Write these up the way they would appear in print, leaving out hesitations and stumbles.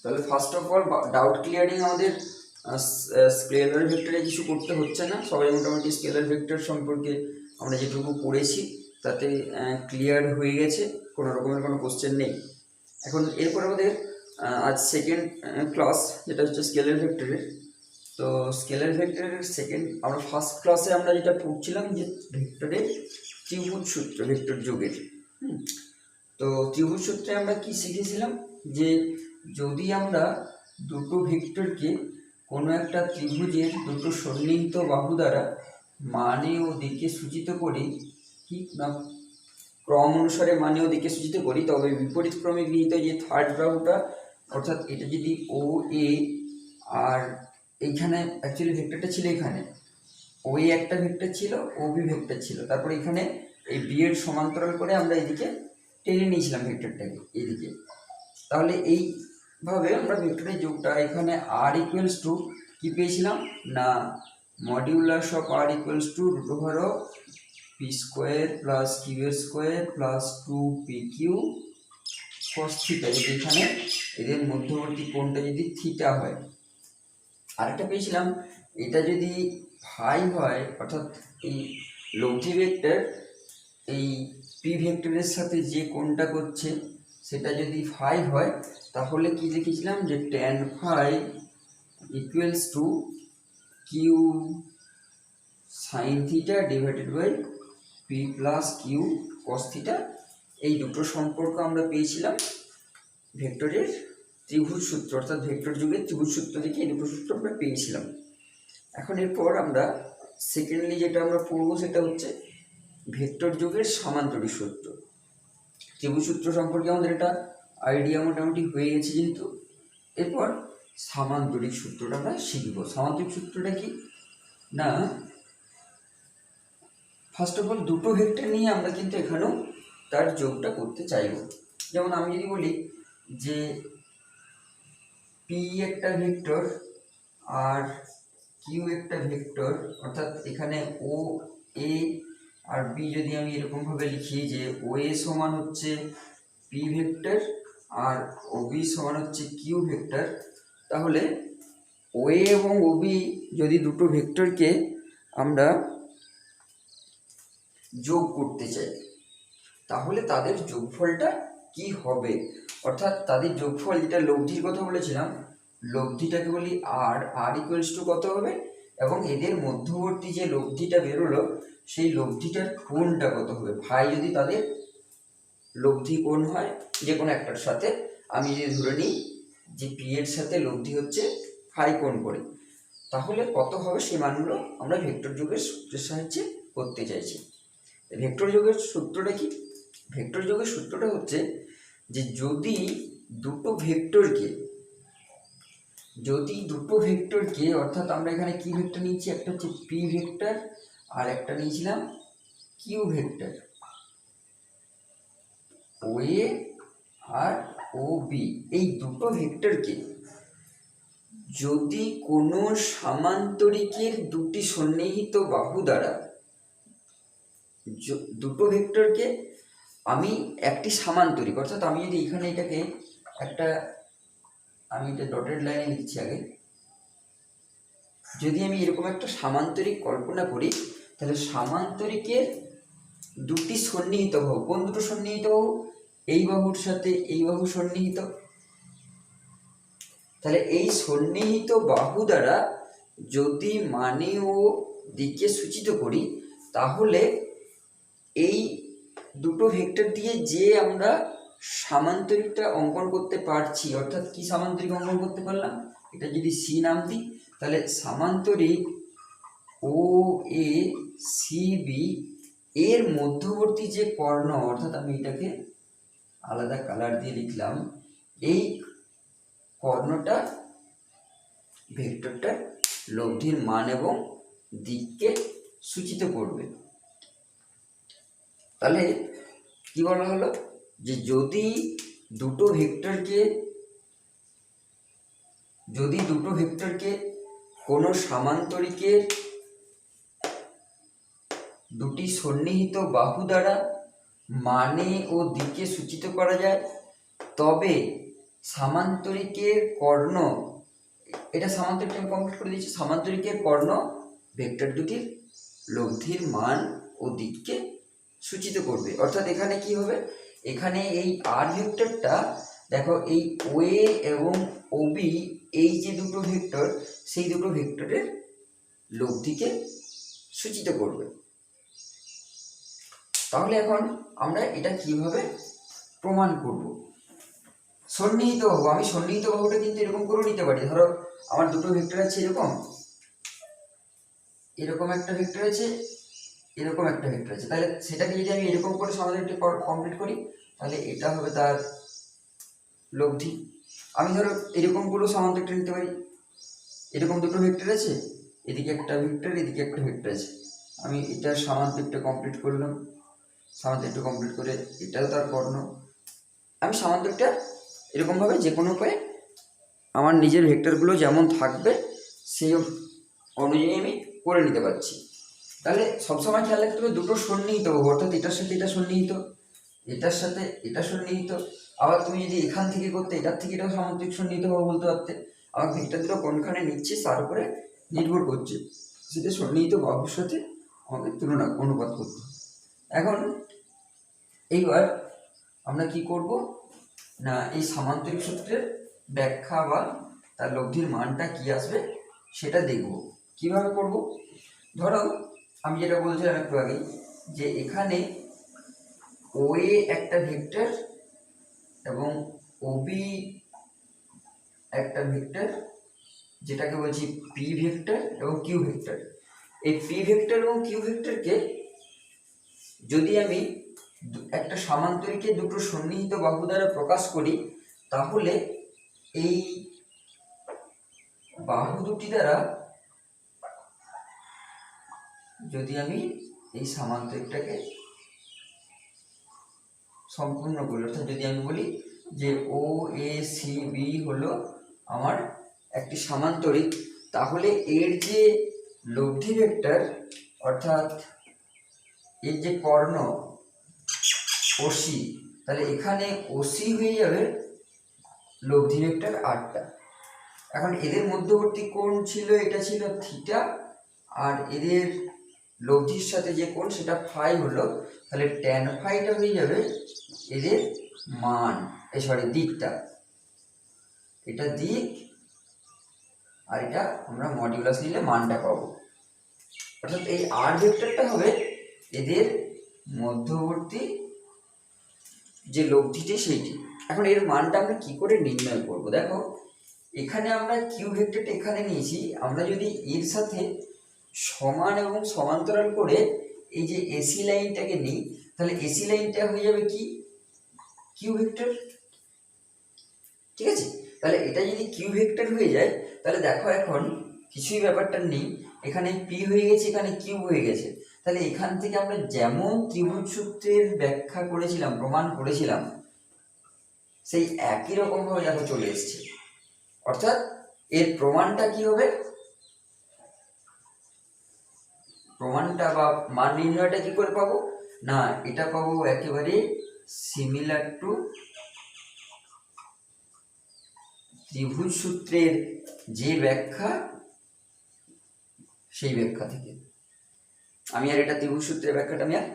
তাহলে first of all doubt clearing আমাদের scalar ভেক্টরে কিছু করতে হচ্ছে না, সবাই মোটামুটি স্কেলার ভেক্টর সম্পর্কে আমরা যেটুকু পড়েছি তাতে ক্লিয়ার হয়ে গেছে, কোনো রকমের কোনো কোশ্চেন নেই। এখন এরপর আমাদের আজ সেকেন্ড ক্লাস, যেটা হচ্ছে স্কেলার ভেক্টরের। তো স্কেলার ভেক্টরের সেকেন্ড, আমরা ফার্স্ট ক্লাসে আমরা যেটা পড়ছিলাম যে ভেক্টরের ত্রিভুজ সূত্র, ভেক্টর যোগের। তো ত্রিভুজ সূত্রে আমরা কি শিখেছিলাম, যে যদি আমরা দুটো ভেক্টরকে কোনো একটা ত্রিভুজের দুটো সন্নিহিত বাহু দ্বারা মানে ও দিকে সূচিত করি, কি না ক্রম অনুসারে মানে ও দিকে সূচিত করি, তবে বিপরীত ক্রমে গৃহীত যে থার্ড বাহুটা, অর্থাৎ এটা যদি ও এ, আর এইখানে অ্যাকচুয়ালি ভেক্টরটা ছিল, এখানে ও এ একটা ভেক্টর ছিল, ও বি ভেক্টর ছিল, তারপরে এখানে এই বি এর সমান্তরাল করে আমরা এদিকে টেনে নিয়েছিলাম ভেক্টরটাকে এদিকে। তাহলে এইভাবে আমরা ভেক্টরের যোগটা এখানে আর ইকুয়ালস টু কী পেয়েছিলাম না, modulus of R equals to root over of P square plus Q square plus 2pq cos theta, যদি এখানে এদের মধ্যবর্তী কোণটা যদি থিটা হয়। আরেকটা পেয়েছিলাম, এটা যদি ফাই হয়, অর্থাৎ এই লব্ধি ভেক্টর এই পি ভেক্টরের সাথে যে কোণটা করছে সেটা যদি ফাই হয়, তাহলে কি লিখেছিলাম, যে tan phi equals to q sine theta divided by p plus q cos theta. এই দুটো সম্পর্ক আমরা পেয়েছিলাম ভেক্টরের ত্রিভুজ সূত্র, অর্থাৎ ভেক্টর যুগের ত্রিভুজ সূত্র থেকে এই দুটো সূত্র আমরা পেয়েছিলাম। এখন এরপর আমরা সেকেন্ডলি যেটা আমরা পড়বো সেটা হচ্ছে ভেক্টর যুগের সামান্তরিক সূত্র। ত্রিভুজ সূত্র সম্পর্কে আমাদের একটা আইডিয়া মোটামুটি হয়ে গেছে যেহেতু, এরপর সামান্তরিক সূত্রটা আমরা শিখব। সামান্তরিক সূত্রটা কি না, ফার্স্ট অফ অল দুটো ভেক্টর নিয়ে আমরা কিন্তু এখানেও তার যোগটা করতে চাইব। যেমন আমি যদি বলি যে পি একটা ভেক্টর আর কিউ একটা ভেক্টর, অর্থাৎ এখানে ও এ আর বি যদি আমি এরকমভাবে লিখি যে ও এ সমান হচ্ছে পি ভেক্টর আর ও বি সমান হচ্ছে কিউ ভেক্টর, তাহলে ও এ এবং ও বি যদি দুটো ভেক্টরকে আমরা যোগ করতে চাই, তাহলে তাদের যোগফলটা কি হবে, অর্থাৎ তাদের যোগফল, যেটা লব্ধির কথা বলেছিলাম, লব্ধিটাকে বলি আর, আর ইকুয়ালস টু কত হবে, এবং এদের মধ্যবর্তী যে লব্ধিটা বেরোলো সেই লব্ধিটার কোণটা কত হবে। ফাই যদি তাদের লব্ধি কোণ হয় যে কোনো একটার সাথে, আমি যদি ধরে নিই যে পি এর সাথে লব্ধি হচ্ছে ফাই কোণ করে, তাহলে কত হবে সেই মানগুলো আমরা ভেক্টর যোগের সূত্রের সাহায্যে করতে চাইছি। ভেক্টর যোগের সূত্রটা কি, ভেক্টর যোগের সূত্রটা হচ্ছে যে যদি দুটো ভেক্টরকে অর্থাৎ আমরা এখানে কি ভেক্টর নিয়েছি, একটা হচ্ছে পি ভেক্টর আর একটা নিয়েছিলাম কিউ ভেক্টর, ও এ আর ও বি, এই দুটো ভেক্টরকে যদি কোনো সামান্তরিকের দুটি সন্নিহিত বাহু দ্বারা, দুটো ভেক্টরকে আমি একটি সামান্তরিক, অর্থাৎ আমি যদি এখানে এটাকে একটা, আমি এটা ডটেড লাইনে লিখছি আগে, যদি আমি এরকম একটা সামান্তরিক কল্পনা করি, তাহলে সামান্তরিকের দুটি সন্নিহিত বাহু, কোন দুটো সন্নিহিত বাহু, এই বাহুর সাথে এই বাহু সন্নিহিত, তাহলে এই সন্নিহিত বাহু দ্বারা যদি মানে ও দিকে সূচিত করি, তাহলে এই দুটো ভেক্টর দিয়ে যে আমরা সামান্তরিকটা অঙ্কন করতে পারছি, অর্থাৎ কি সামান্তরিক অঙ্কন করতে পারলাম, এটা যদি সি নাম দিই, তাহলে সামান্তরিক ও এ সি বি এর মধ্যবর্তী যে কর্ণ, অর্থাৎ আমি এটাকে আলাদা কালার দিয়ে লিখলাম, এই কর্ণটা ভেক্টরটার লব্ধির মান এবং দিককে সূচিত করবে। তাহলে কি বলা হলো, যে যদি দুটো ভেক্টরকে কোনো সামান্তরিকের দুটি সন্নিহিত বাহু দ্বারা মানে ও দিকে সূচিত করা যায়, তবে সামান্তরিকের কর্ণ, এটা সামান্তরিক আমি কমপ্লিট করে দিচ্ছি। সামান্তরিকের কর্ণ ভেক্টর দুটির লব্ধির মান ও দিককে সূচিত করবে। অর্থাৎ এখানে কি হবে, এখানে এই আর ভেক্টরটা দেখো এই ওএ এবং ওবি এই যে দুটো ভেক্টর, সেই দুটো ভেক্টরের লব্ধিকে সূচিত করবে। তাহলে এখন আমরা এটা কিভাবে প্রমাণ করব? সন্নিহিত বাহু, আমি সন্নিহিত বাহুটা কিন্তু এরকম করে নিতে পারি। ধরো আমার দুটো ভেক্টর আছে, এরকম এরকম একটা ভেক্টর আছে, এরকম একটা ভেক্টর আছে, তাহলে সেটাকে যদি আমি এরকম করে সমাধানটি কমপ্লিট করি, তাহলে এটা হবে তার লব্ধি। আমি ধরো এরকম করে সমান্তরিকটা নিতে পারি, এরকম দুটো ভেক্টর আছে, এদিকে একটা ভেক্টর, এদিকে একটা ভেক্টর আছে, আমি এটার সামান্তরিকটা কমপ্লিট করলাম। সামান্তরিকটা কমপ্লিট করে এটাও তার কর্ণ। আমি সামান্তরিকটা এরকমভাবে যে কোনো উপায়ে আমার নিজের ভেক্টরগুলো যেমন থাকবে সেই অনুযায়ী আমি করে নিতে পারছি। তাহলে সবসময় খেয়াল রাখতে হবে দুটো সন্নিহিত বাহু, অর্থাৎ এটার সাথে এটা সন্নিহিত, এটার সাথে এটা সন্নিহিত। আবার তুমি যদি এখান থেকে করতে, এটার থেকে এটাও সামান্তরিক সন্নিহিত বাহু বলতে পারতে। আমার ভেক্টর দুটো কোনখানে নিচ্ছে তার উপরে নির্ভর করছে, সেটা সন্নিহিত বাহুর সাথে আমাকে তুলনা অনুপাত করতে। এখন এইবার আমরা কি করব না, এই সামান্তরিক সূত্রের ব্যাখ্যা বা তার লব্ধির মানটা কি আসবে সেটা দেখব। কিভাবে করব? ধরো আমি যেটা বলছিলাম একটু আগে, যে এখানে ওএ একটা ভেক্টর এবং ওবি একটা ভেক্টর, যেটাকে বলছি পি ভেক্টর এবং কিউ ভেক্টর। এই পি ভেক্টর এবং কিউ ভেক্টরকে যদি আমি একটা সামান্তরিকে দুটো সন্নিহিত বাহু দ্বারা প্রকাশ করি, তাহলে এই বাহু দুটি দ্বারা যদি আমি এই সামান্তরিকটাকে সম্পূর্ণ করি, অর্থাৎ যদি আমি বলি যে ও এ সি বি হলো আমার একটি সামান্তরিক, তাহলে এর যে লব্ধি ভেক্টর, অর্থাৎ এর যে কর্ণ ওসি, তাহলে এখানে ওসি হয়ে যাবে লব্ধি ভেক্টর 8টা। এখন এদের মধ্যবর্তী কোণ ছিল, এটা ছিল থিটা, আর এদের লব্ধির সাথে যে কোণ সেটা ফাই হলো, তাহলে ট্যান ফাইটা হয়ে যাবে এদের মান, দিকটা। এটা দিক আর এটা আমরা মডিউলাস নিলে মানটা পাবো। অর্থাৎ এই আর ভেক্টরটা হবে এদের মধ্যবর্তী যে লব্ধিটি সেইটি। এখন এর মানটা আমরা কি করে নির্ণয় করব? দেখো এখানে আমরা কিউ ভেক্টরটা এখানে নিয়েছি, আমরা যদি এর সাথে সমান এবং সমান্তরাল করে এই যে এসি লাইনটাকে নিই, তাহলে এসি লাইনটা হয়ে যাবে কি কিউ ভেক্টর। ঠিক আছে, তাহলে এটা যদি কিউ ভেক্টর হয়ে যায়, তাহলে দেখো এখন কিছুই ব্যাপারটা নেই, এখানে পি হয়ে গেছে, এখানে কিউ হয়ে গেছে। তাহলে এখান থেকে আমরা যেমন ত্রিভুজ সূত্রের ব্যাখ্যা করেছিলাম, প্রমাণ করেছিলাম, সেই একই রকম ভাবে দেখো চলে এসছে। অর্থাৎ এর প্রমাণটা কি হবে, প্রমাণটা বা মান নির্ণয়টা কি করে পাবো না, এটা পাবো একেবারে সিমিলার টু ত্রিভুজ সূত্রের যে ব্যাখ্যা, সেই ব্যাখ্যা থেকে। আমি আর এটা ত্রিভুজ সূত্রের ব্যাখ্যাটা আমি আর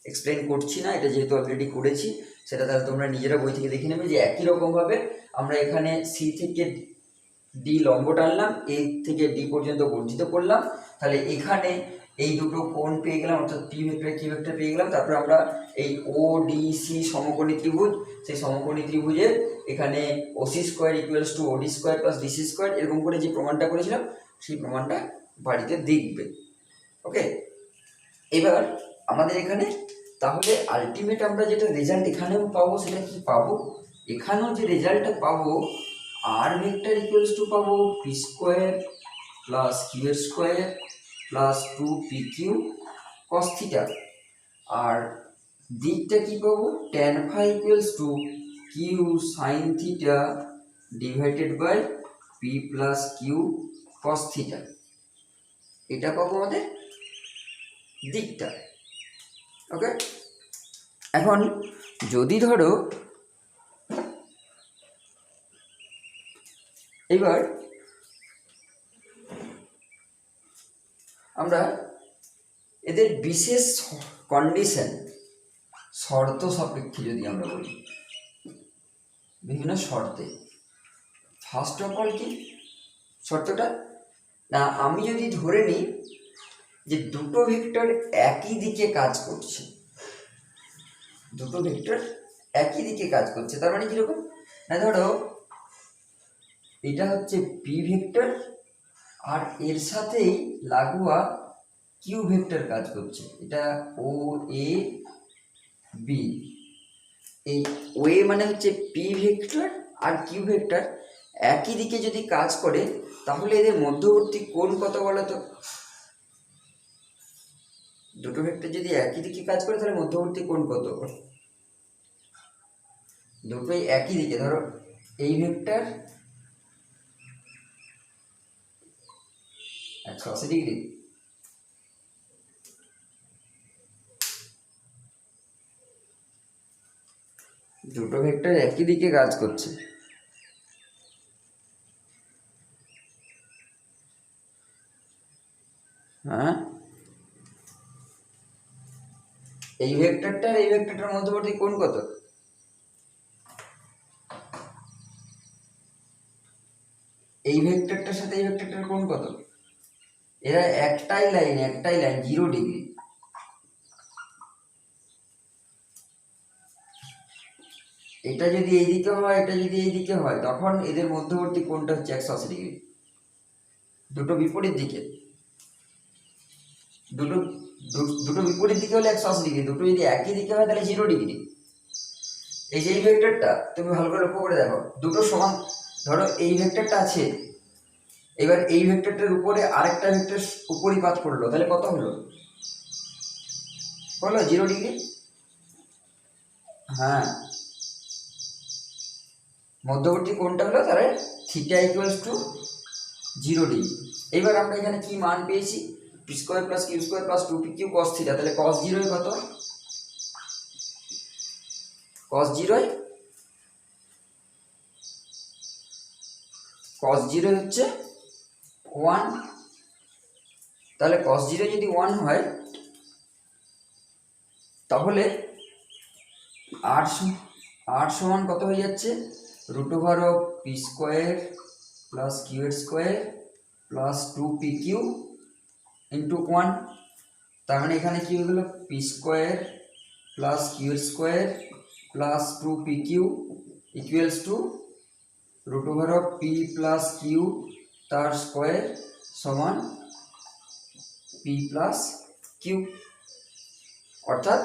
এক্সপ্লেন করছি না, এটা যেহেতু অলরেডি করেছি, সেটা তাহলে তোমরা নিজেরা বই থেকে দেখে নেবে যে একই রকমভাবে আমরা এখানে সি থেকে ডি লম্ব টানলাম, এ থেকে ডি পর্যন্ত বর্ধিত করলাম, তাহলে এখানে এই দুটো কোণ পেয়ে গেলাম, অর্থাৎ পি ভেক্টর কিউ ভেক্টর পেয়ে গেলাম। তারপরে আমরা এই ও ডি সি সমকোণী ত্রিভুজ, সেই সমকোণী ত্রিভুজের এখানে ওসি স্কোয়ার ইকুয়ালস টু ওডি স্কোয়ার প্লাস ডিসি স্কোয়ার, এরকম করে যে প্রমাণটা করেছিলাম সেই প্রমাণটা বাড়িতে দেখবে। ওকে, এবার আমাদের এখানে তাহলে আলটিমেট আমরা যেটা রেজাল্ট এখানেও পাবো, সেটা কি পাবো, এখানেও যে রেজাল্টটা পাবো আর ভেক্টর ইকুয়ালস টু পাবো পি স্কোয়ার প্লাস কিউ এর square plus 2pq cos theta, আর দিকটা কি পাবো tan phi equals to q sin theta divided by p plus q cos theta. এটা পাবো আমাদের দিকটা। ওকে, এখন যদি ধরো এবার আমরা এদের বিশেষ কন্ডিশন, শর্ত সাপেক্ষে যদি আমরা বলি, বিভিন্ন শর্তে, ফার্স্ট অফ অল কি শর্তটা না, আমি যদি ধরে নিই যে দুটো ভেক্টর একই দিকে কাজ করছে, দুটো ভেক্টর একই দিকে কাজ করছে, তার মানে কিরকম না, ধরো এটা হচ্ছে পি ভেক্টর আর এর সাথেই লাগোয়া কিউ ভেক্টর কাজ করছে, এটা ও এ বি, এই ও এ মানে হচ্ছে পি ভেক্টর আর কিউ ভেক্টর একই দিকে যদি কাজ করে তাহলে এদের মধ্যবর্তী কোণ কত বলো তো? দুটো ভেক্টর যদি একই দিকে কাজ করে তাহলে মধ্যবর্তী কোণ কত? দুটোই একই দিকে, ধরো এই ভেক্টর 180 ডিগ্রি, দুটো ভেক্টর একই দিকে কাজ করছে, হ্যাঁ, এই ভেক্টরটা আর এই ভেক্টরটার মধ্যবর্তী কোণ কত? এই ভেক্টরটার সাথে এই ভেক্টরটার কোণ কত? এরা একটাই লাইন 0 ডিগ্রি। এটা যদি এইদিকে হয়, এটা যদি এইদিকে হয়, তখন এদের মধ্যবর্তী কোণটা হচ্ছে 180 ডিগ্রি। দুটো বিপরীত দিকে, দুটো বিপরীত দিকে হলে 180 ডিগ্রি, দুটো যদি একই দিকে হয় তাহলে 0 ডিগ্রি। এই যে এই ভেক্টরটা তুমি ভালো করে লক্ষ্য করে দেখো, দুটো সমান, ধরো এই ভেক্টরটা আছে, এবার এই ভেক্টরটার উপরে আরেকটা ভেক্টর উপরিপাত করলো, তাহলে কত হলো? হলো 0 ডিগ্রি। হ্যাঁ, মধ্যবর্তী কোণটা হলো তাহলে থিটা ইকুয়ালস টু 0 ডিগ্রি। এবার আমরা এখানে কি মান পেয়েছি? P square plus Q square plus 2pq cos theta, তাহলে cos 0 কত? cos 0 হচ্ছে 1, তাহলে cos 0 যদি 1 হয় তাহলে r সমান কত হয়ে যাচ্ছে? √of p square plus Q এর স্কোয়ার প্লাস 2pq ইন্টু 1, তার মানে এখানে কি হয়ে গেল? পি স্কোয়ার প্লাস কিউ এর square plus 2pq equals to √of p plus q তার স্কোয়ার সমান পি প্লাস কিউ। অর্থাৎ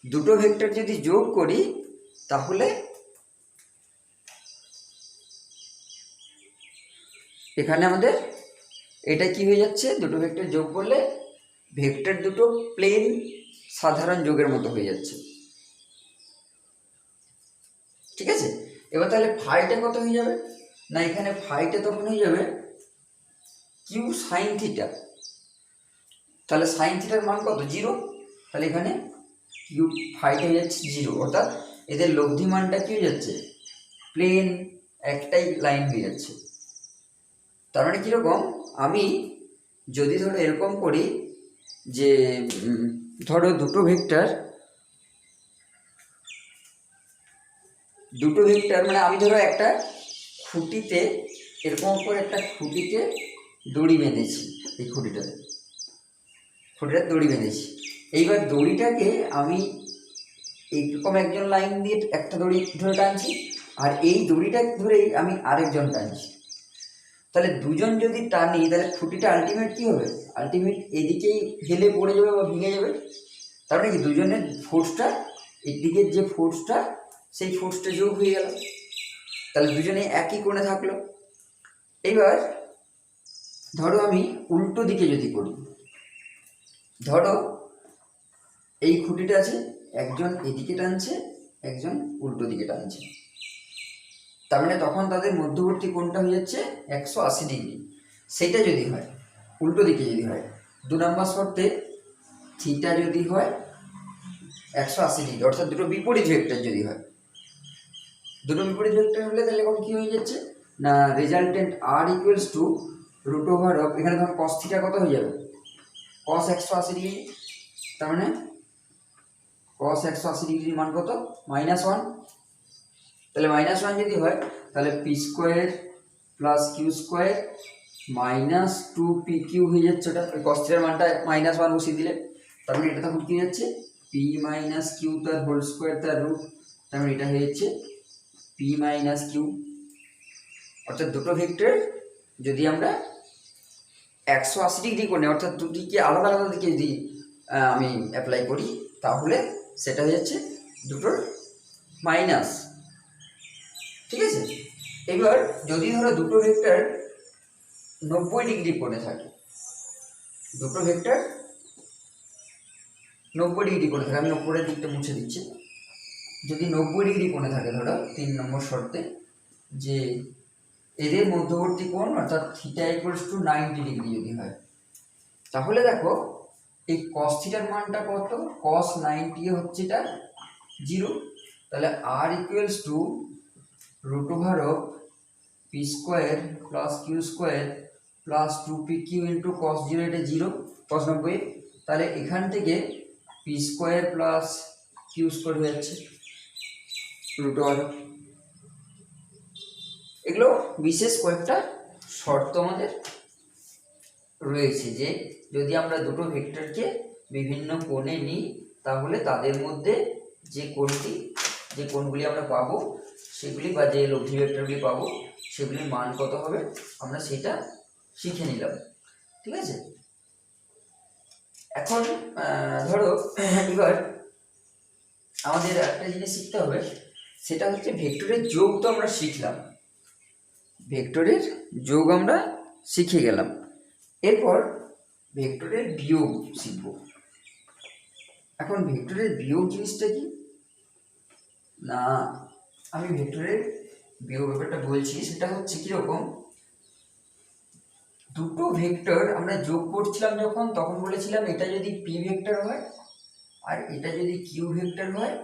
দুটো ভেক্টর যদি যোগ করি তাহলে এখানে আমাদের এটা কি হয়ে যাচ্ছে? দুটো ভেক্টর যোগ করলে ভেক্টর দুটো প্লেন সাধারণ যোগের মতো হয়ে যাচ্ছে, ঠিক আছে? এবার তাহলে ফাইটা কত হয়ে যাবে না, এখানে ফাইটা তখন হয়ে যাবে কিউ সাইন থিটা, তাহলে সাইন থিটার মান কত? 0, তাহলে এখানে কিউ ফাইটা হয়ে যাচ্ছে 0, অর্থাৎ এদের লব্ধি মানটা কি হয়ে যাচ্ছে? প্লেন একটাই লাইন হয়ে যাচ্ছে। তার মানে কীরকম, আমি যদি ধরো এরকম করি যে ধরো দুটো ভেক্টর মানে আমি ধরো একটা খুঁটিতে এরকম করে একটা খুঁটিতে দড়ি বেঁধেছি, এই খুঁটিটার দড়ি বেঁধেছি। এইবার দড়িটাকে আমি এইরকম একজন লাইন দিয়ে একটা দড়ি ধরে টানছি, আর এই দড়িটা ধরেই আমি আরেকজন টানছি। তাহলে দুজন যদি টানি তাহলে খুঁটিটা আলটিমেট কি হবে? আলটিমেট এদিকেই হেলে পড়ে যাবে বা ভেঙে যাবে। তার মানে কি দুজনের ফোর্সটা, এদিকের যে ফোর্সটা সেই ফোর্সটা যোগ হয়ে গেল, তাহলে দুজনে একই কোণে থাকলো। এবার ধরো আমি উল্টো দিকে যদি করি, ধরো এই খুঁটিটা আছে, একজন এদিকে টানছে, একজন উল্টো দিকে টানছে, তার মানে তখন তাদের মধ্যবর্তী কোণটা হয়ে যাচ্ছে 180 ডিগ্রি। সেটা যদি হয় উল্টো দিকে, যদি হয় 2 নম্বর শর্তে থিটা যদি হয় 180 ডিগ্রি, অর্থাৎ দুটো বিপরীত ভেক্টর যদি হয়, দুটো বিপরীত ভেক্টর হলে তাহলে এখন কী হয়ে যাচ্ছে? না resultant R equals to root over of, এখানে ধরুন কস থিটা কত হয়ে যাবে, কস 180 ডিগ্রি, তার মানে কস 180 ডিগ্রির মান কত, -1, তাহলে -1 যদি হয় তাহলে p square plus Q square minus 2pq হয়ে যাচ্ছে, ওটা ওই কস থিটার মানটা -1 বসিয়ে দিলে, তার মানে এটা তখন কি যাচ্ছে পি মাইনাস কিউ তার হোল স্কোয়ার তার রুট, তার মানে এটা হয়ে যাচ্ছে পি মাইনাস কিউ। অর্থাৎ দুটো ভেক্টর যদি আমরা 180 ডিগ্রি কোণে অর্থাৎ দুটিকে আলাদা আলাদা দিকে যদি আমি অ্যাপ্লাই করি তাহলে সেটা হয়ে যাচ্ছে দুটোর মাইনাস, ঠিক আছে। এবার যদি ধরো দুটো ভেক্টর 90 ডিগ্রি কোণে থাকে, দুটো ভেক্টর 90 ডিগ্রি কোণে থাকে, আমি উপরের দিকটা মুছে দিচ্ছি, যদি 90 ডিগ্রি কোণে থাকে ধরো 3 নম্বর শর্তে যে এদের মধ্যবর্তী কোণ অর্থাৎ থিটা ইকুয়ালস টু 90 ডিগ্রি যদি হয়, তাহলে দেখো এই কস থিটার মানটা কত, কস 90 হচ্ছে এটা 0, তাহলে আর equals to root over of P square plus Q square plus 2pq into cos 0, এটা 0 কস 90, তাহলে এখান থেকে P square plus Q square হয়ে যাচ্ছে রুট ওভার। এগুলো বিশেষ কয়েকটা শর্ত আমাদের রয়েছে যে যদি আমরা দুটো ভেক্টরকে বিভিন্ন কোণে নিই তাহলে তাদের মধ্যে যে কোণগুলি আমরা পাবো সেগুলি বা যে লব্ধি ভেক্টরগুলি পাবো সেগুলির মান কত হবে আমরা সেটা শিখে নিলাম, ঠিক আছে। এখন ধরো এবার আমাদের একটা জিনিস শিখতে হবে, সেটা হচ্ছে ভেক্টরের যোগ তো আমরা শিখলাম, ভেক্টরের যোগ আমরা শিখে গেলাম, এরপর ভেক্টরের বিয়োগ শিখব। এখন ভেক্টরের বিয়োগ জিনিসটা কি না, আমি ভেক্টরের বিয়োগ ব্যাপারটা বলছি, সেটা হচ্ছে কিরকম, দুটো ভেক্টর আমরা যোগ করছিলাম যখন, তখন বলেছিলাম এটা যদি পি ভেক্টর হয় আর এটা যদি কিউ ভেক্টর হয়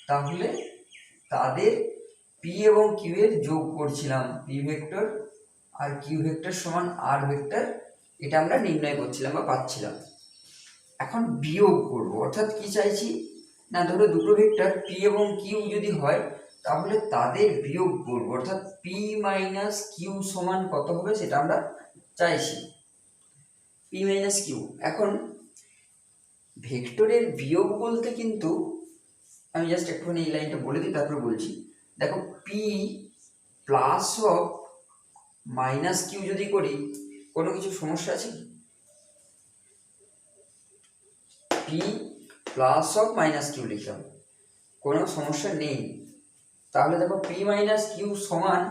তাহলে তাদের পি এবং কিউ এর যোগ করছিলাম, পি ভেক্টর আর কিউ ভেক্টর সমান আর ভেক্টর, এটা আমরা নির্ণয় করছিলাম বা পাচ্ছিলাম। এখন বিয়োগ করব, অর্থাৎ কি চাইছি না, ধরো দুটো ভেক্টর পি এবং কিউ যদি হয় তাহলে তাদের বিয়োগ করব, অর্থাৎ পি মাইনাস কিউ সমান কত হবে সেটা আমরা চাইছি, পি মাইনাস কিউ। এখন ভেক্টরের বিয়োগ বলতে কিন্তু আমি জাস্ট একটুখানি এই লাইনটা বলে দিই তারপর বলছি, দেখো p plus or minus q যদি করি কোনো কিছু সমস্যা আছে, p plus or minus q লিখলাম কোনো সমস্যা নেই, তাহলে দেখো পি মাইনাস কিউ সমান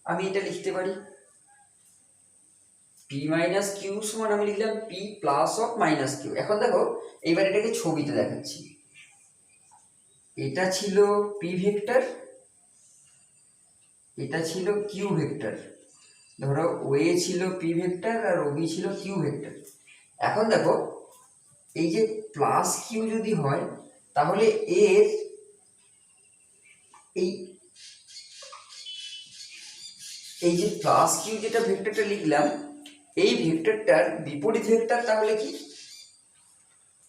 আমি এটা লিখতে পারি, পি মাইনাস কিউ সমান আমি লিখলাম p plus or minus q. এখন দেখো এইবার এটাকে ছবিতে দেখাচ্ছি, এটা ছিল পি ভেক্টর, এটা ছিল কিউ ভেক্টর, ধরো ওয়ে ছিল পি ভেক্টর আর ওবি ছিল কিউ ভেক্টর। এখন দেখো এই যে প্লাস কিউ যদি হয় তাহলে এর এই যে প্লাস কিউ যেটা ভেক্টরটা লিখলাম এই ভেক্টরটার বিপরীত ভেক্টর তাহলে কি,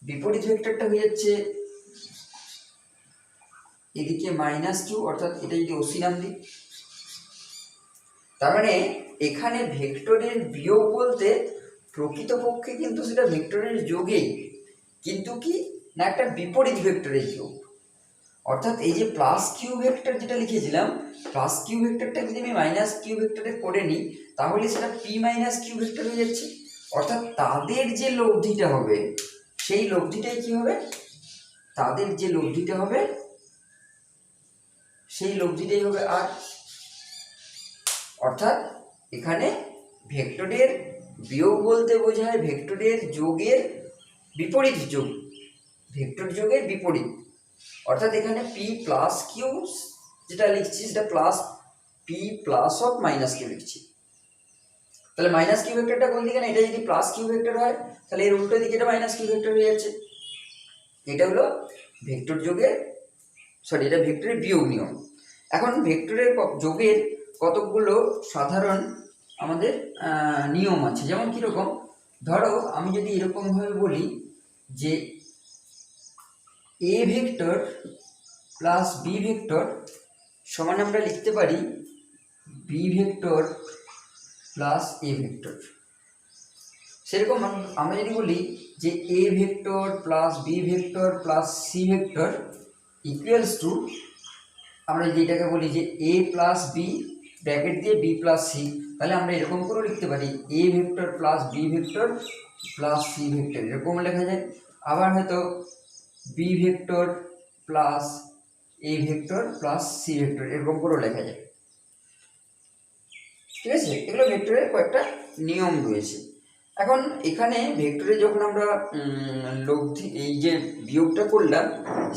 বিপরীত ভেক্টরটা হয়ে যাচ্ছে এদিকে মাইনাস কিউ, অর্থাৎ এটা যদি ওসি নাম দিই, তার মানে এখানে ভেক্টরের বিয়োগ বলতে প্রকৃতপক্ষে কিন্তু সেটা ভেক্টরের যোগেই, কিন্তু কি না একটা বিপরীত ভেক্টরের যোগ, অর্থাৎ এই যে প্লাস কিউ ভেক্টর যেটা লিখেছিলাম প্লাস কিউ ভেক্টরটা যদি আমি মাইনাস কিউ ভেক্টরে করে নিই তাহলে সেটা পি মাইনাস কিউ ভেক্টর হয়ে যাচ্ছে, অর্থাৎ তাদের যে লব্ধিটা হবে সেই লব্ধিটাই কি হবে, তাদের যে লব্ধিটা হবে সেই লব্ধিটাই হবে আর, অর্থাৎ এখানে ভেক্টরের বিয়োগ বলতে বোঝায় ভেক্টরের যোগের বিপরীত যোগ, ভেক্টর যোগের বিপরীত, অর্থাৎ এখানে পি প্লাস কিউ যেটা লিখছি সেটা plus p plus or minus q লিখছি, তাহলে মাইনাস কিউ ভেক্টরটা কোন দিকে না, এটা যদি প্লাস কিউ ভেক্টর হয় তাহলে এর উল্টো দিকে এটা মাইনাস কিউ ভেক্টর হয়ে যাচ্ছে, এটা হলো ভেক্টর যোগের এটা ভেক্টরের বিয়োগ নিয়ম। এখন ভেক্টরের যোগের কতগুলো সাধারণ আমাদের নিয়ম আছে। যেমন কীরকম, ধরো আমি যদি এরকমভাবে বলি যে A vector plus B vector সমান আমরা লিখতে পারি B vector plus A vector. সেরকম আমরা যদি বলি যে A vector plus B vector plus C vector equals to, আমরা যদি এটাকে বলি যে এ প্লাস বি ব্র্যাকেট দিয়ে বি প্লাস সি, তাহলে আমরা এরকম করেও লিখতে পারি A vector plus B vector plus C vector, এরকম লেখা যায়। আবার হয়তো B vector plus A vector plus C vector, এরকম করেও লেখা যায়। ঠিক আছে, এগুলো ভেক্টরের কয়েকটা নিয়ম রয়েছে। এখন এখানে ভেক্টরে যখন আমরা লব্ধি, এই যে বিয়োগটা করলাম,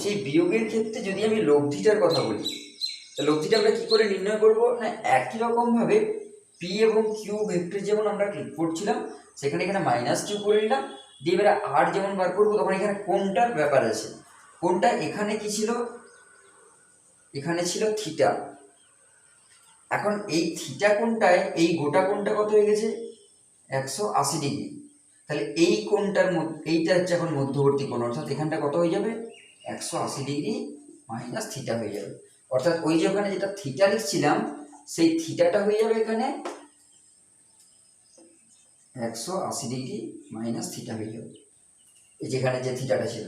সেই বিয়োগের ক্ষেত্রে যদি আমি লব্ধিটার কথা বলি, তো লব্ধিটা আমরা কী করে নির্ণয় করবো না, একই রকমভাবে পি এবং কিউ ভেক্টর যেমন আমরা ক্লিক করছিলাম সেখানে এখানে -q করে নিলাম, দিয়ে এবারে আর যেমন বার করবো তখন এখানে কোনটার ব্যাপার আছে, কোনটা এখানে কি ছিল, এখানে ছিল থিটা। এখন এই থিটা কোণটায় এই গোটা কোণটা কত হয়ে গেছে 180 ডিগ্রি। তাহলে এই কোণটার মধ্যে এইটা হচ্ছে এখন মধ্যবর্তী কোণ, অর্থাৎ এখানটা কত হয়ে যাবে 180 ডিগ্রি মাইনাস থিটা হয়ে যাবে। অর্থাৎ ওই যে ওখানে যেটা থিটা লিখছিলাম সেই থিটাটা হয়ে যাবে এখানে 180 ডিগ্রি মাইনাস থিটা হয়ে যাবে। এই যেখানে যে থিটাটা ছিল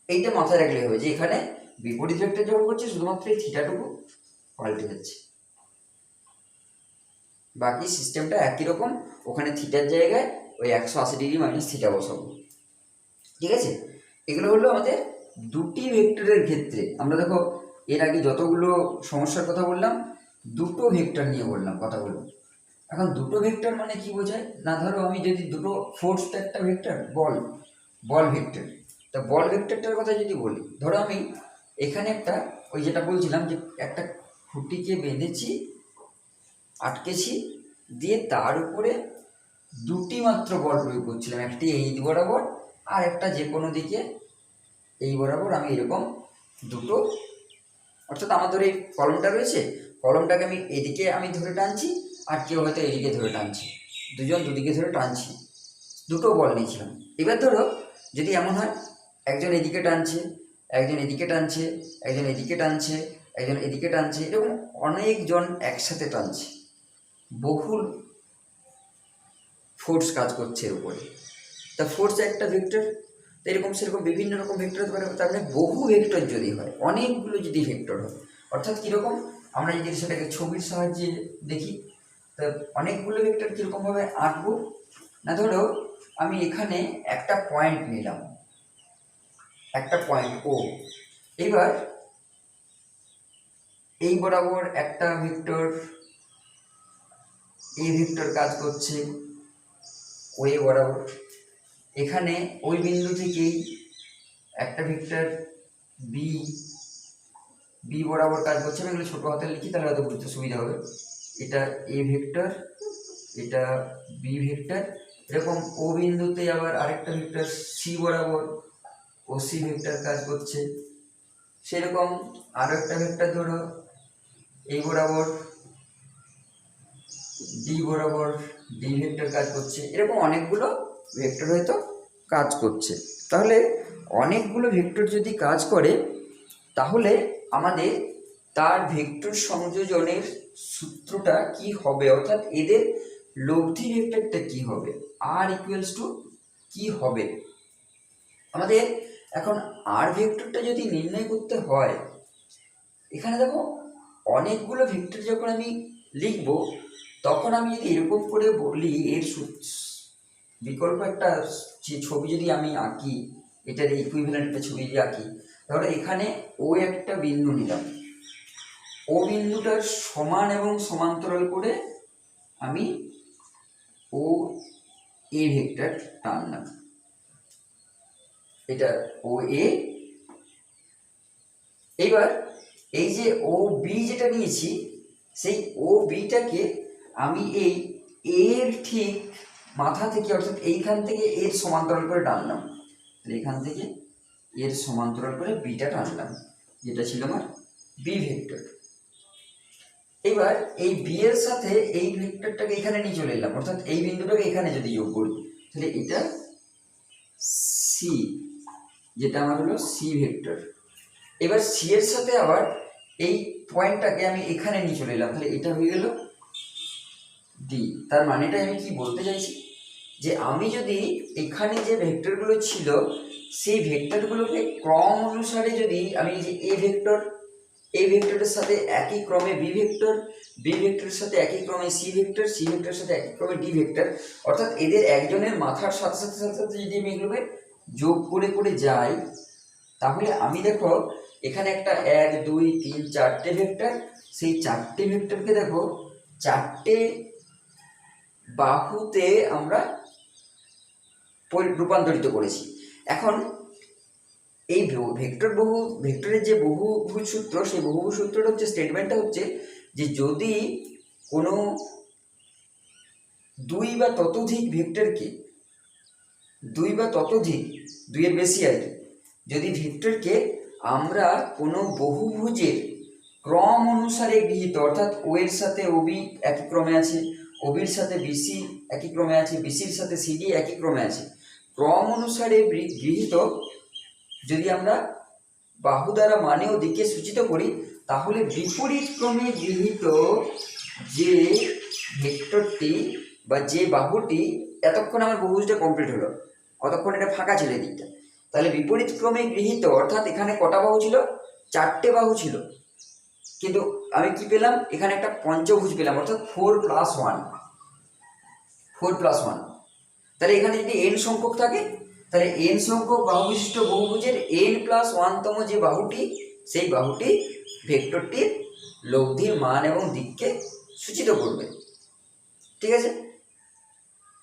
এইটা মাথায় রাখলে হবে যে এখানে বিপরীত ভেক্টর যখন করছে শুধুমাত্র এই থিটাটুকু পাল্টে যাচ্ছে, বাকি সিস্টেমটা একই রকম। ওখানে থিটার জায়গায় ওই 180 ডিগ্রি মাইনাস থিটা বসাবো। ঠিক আছে, এগুলো হলো আমাদের দুটি ভেক্টরের ক্ষেত্রে। আমরা দেখো এর আগে যতগুলো সমস্যার কথা বললাম দুটো ভেক্টর নিয়ে বললাম কথা বলবো। এখন দুটো ভেক্টর মানে কি বোঝায় না, ধরো আমি যদি দুটো ফোর্স তো একটা ভেক্টর, বল ভেক্টর, তা বল ভেক্টরটার কথা যদি বলি, ধরো আমি এখানে একটা ওই যেটা বলছিলাম যে একটা খুঁটিকে বেঁধেছি, আটকেছি, দিয়ে তার উপরে দুটি মাত্র বল প্রয়োগ করছিলাম, একটি এই বরাবর আর একটা যে কোনো দিকে এই বরাবর। আমি এরকম দুটো, অর্থাৎ আমার ধরে এই কলমটা রয়েছে, কলমটাকে আমি এদিকে আমি ধরে টানছি আর কেউ হয়তো এদিকে ধরে টানছি, দুজন দুদিকে ধরে টানছি, দুটো বল নিয়েছিলাম। এবার ধরো যদি এমন হয় একজন এদিকে টানছে, একজন এদিকে টানছে, একজন এদিকে টানছে, একজন এদিকে টানছে, এরকম অনেকজন একসাথে টানছে, বহুল ফোর্স কাজ করছে এর উপরে। তা ফোর্স একটা ভেক্টর, তো এরকম সেরকম বিভিন্ন রকম ভেক্টর হতে পারে। তার মানে বহু ভেক্টর যদি হয়, অনেকগুলো যদি ভেক্টর হয়, অর্থাৎ কীরকম আমরা যদি সেটাকে ছবির সাহায্যে দেখি, তা অনেকগুলো ভেক্টর কীরকমভাবে আঁকবো না, ধরো আমি এখানে একটা পয়েন্ট নিলাম, একটা পয়েন্ট ও, এবার এই বরাবর একটা ভেক্টর এ ভেক্টর কাজ করছে ও এ বরাবর, এখানে ওই বিন্দু থেকেই একটা ভেক্টর বি বরাবর কাজ করছে। আমি এগুলো ছোটো হাতে লিখি তাহলে হয়তো বুঝতে সুবিধা হবে। এটা এ ভেক্টর, এটা বি ভেক্টর, এরকম ও বিন্দুতে আবার আরেকটা ভেক্টর সি বরাবর ও সি ভেক্টর কাজ করছে। সেরকম আরও একটা ভেক্টর ধরো এই বরাবর ডি বরাবর ডি ভেক্টর কাজ করছে। এরকম অনেকগুলো ভেক্টর হয়তো কাজ করছে। তাহলে অনেকগুলো ভেক্টর যদি কাজ করে তাহলে আমাদের তার ভেক্টর সংযোজনের সূত্রটা কি হবে, অর্থাৎ এদের লব্ধি ভেক্টরটা কি হবে, আর ইকুয়ালস টু কি হবে। আমাদের এখন আর ভেক্টরটা যদি নির্ণয় করতে হয়, এখানে দেখো অনেকগুলো ভেক্টর যখন আমি লিখব তখন আমি যদি এরকম করে বলি এর বিকল্প একটা ছবি যদি আমি আঁকি, এটার ইকুইভ্যালেন্ট একটা ছবি যদি আঁকি, তাহলে এখানে ও একটা বিন্দু নিলাম, ও বিন্দুটার সমান এবং সমান্তরাল করে আমি ও এ ভেক্টর টানলাম, এটা ও এ। এবার এই যে ও বি যেটা নিয়েছি সেই ও বিটাকে আমি এই এর ঠিক মাথা থেকে, অর্থাৎ এইখান থেকে এর সমান্তরাল করে টানলাম, এখান থেকে এর সমান্তরাল করে বিটা টানলাম, যেটা ছিল আমার বি ভেক্টর। এবার এই বি এর সাথে এই ভেক্টরটাকে এখানে নিয়ে চলে এলাম, অর্থাৎ এই বিন্দুটাকে এখানে যদি যোগ করি তাহলে এটা সি, যেটা আমার হলো সি ভেক্টর। এবার সি এর সাথে আবার এই পয়েন্টটাকে আমি এখানে নিয়ে চলে এলাম, তাহলে এটা হয়ে গেল ডি। তার মানেটা আমি কি বলতে চাইছি, যে আমি যদি এখানে যে ভেক্টরগুলো ছিল সেই ভেক্টরগুলোকে ক্রম অনুসারে যদি আমি যে এ ভেক্টর, এই ভেক্টরের সাথে একই ক্রমে বি ভেক্টর, বি ভেক্টরের সাথে একই ক্রমে সি ভেক্টর, সি ভেক্টরের সাথে একই ক্রমে ডি ভেক্টর, অর্থাৎ এদের একজনের মাথার সাথে সাথে সাথে সাথে যদি আমি এগুলোকে যোগ করে করে যাই, তাহলে আমি দেখো এখানে একটা 1 2 3 4টে ভেক্টর, সেই 4টে ভেক্টরকে দেখো 4টে বাহুতে আমরা রূপান্তরিত করেছি। এখন এই ভেক্টরের যে বহুভুজ সূত্র, সেই বহুভুজ সূত্রটা হচ্ছে, স্টেটমেন্টটা হচ্ছে যে যদি কোনো দুই বা ততোধিক ভেক্টরকে, দুইয়ের বেশি আর কি, যদি ভেক্টরকে আমরা কোনো বহুভুজের ক্রম অনুসারে গৃহীত, অর্থাৎ ও এর সাথে ওবি একই ক্রমে আছে, ওবির সাথে বিসি একই ক্রমে আছে, বিসির সাথে সিডি একই ক্রমে আছে, ক্রম অনুসারে গৃহীত যদি আমরা বাহু দ্বারা মানে ও দিকে সূচিত করি, তাহলে বিপরীত ক্রমে গৃহীত যে ভেক্টরটি বা যে বাহুটি, এতক্ষণ আমার বহুভুজটা কমপ্লিট হলো, অতক্ষণ এটা ফাঁকা ছিল দিকটা, তাহলে বিপরীত ক্রমে গৃহীত, অর্থাৎ এখানে কটা বাহু ছিল, 4টে বাহু ছিল, কিন্তু আমি কি পেলাম, এখানে একটা পঞ্চভুজ পেলাম, অর্থাৎ 4+1, তাহলে এখানে যদি n সংখ্যক থাকে, তাহলে n সংখ্যক বাহু বিশিষ্ট বহুভুজের n+1তম যে বাহুটি, সেই বাহুটি ভেক্টরটির লব্ধির মান এবং দিককে সূচিত করবে। ঠিক আছে,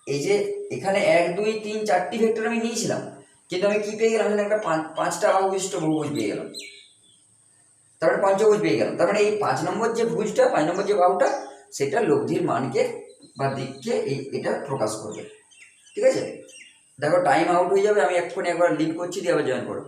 এই যে এখানে 1 2 3 4টি ভেক্টর আমি নিয়েছিলাম, কিন্তু আমি কি পেয়ে গেলাম, এখানে একটা 5টা বাহু বিশিষ্ট বহুভুজ পেয়ে গেলাম, তারপরে পঞ্চভুজ পেয়ে গেলাম। তার মানে এই 5 নম্বর যে ভুজটা, 5 নম্বর যে বাহুটা, সেটা লব্ধির মানকে বা দিককে এটা প্রকাশ করবে। ঠিক আছে, দেখো টাইম আউট হয়ে যাবে, আমি এক্ষুনি একবার লিভ করছি, দিয়ে আবার জয়েন করো।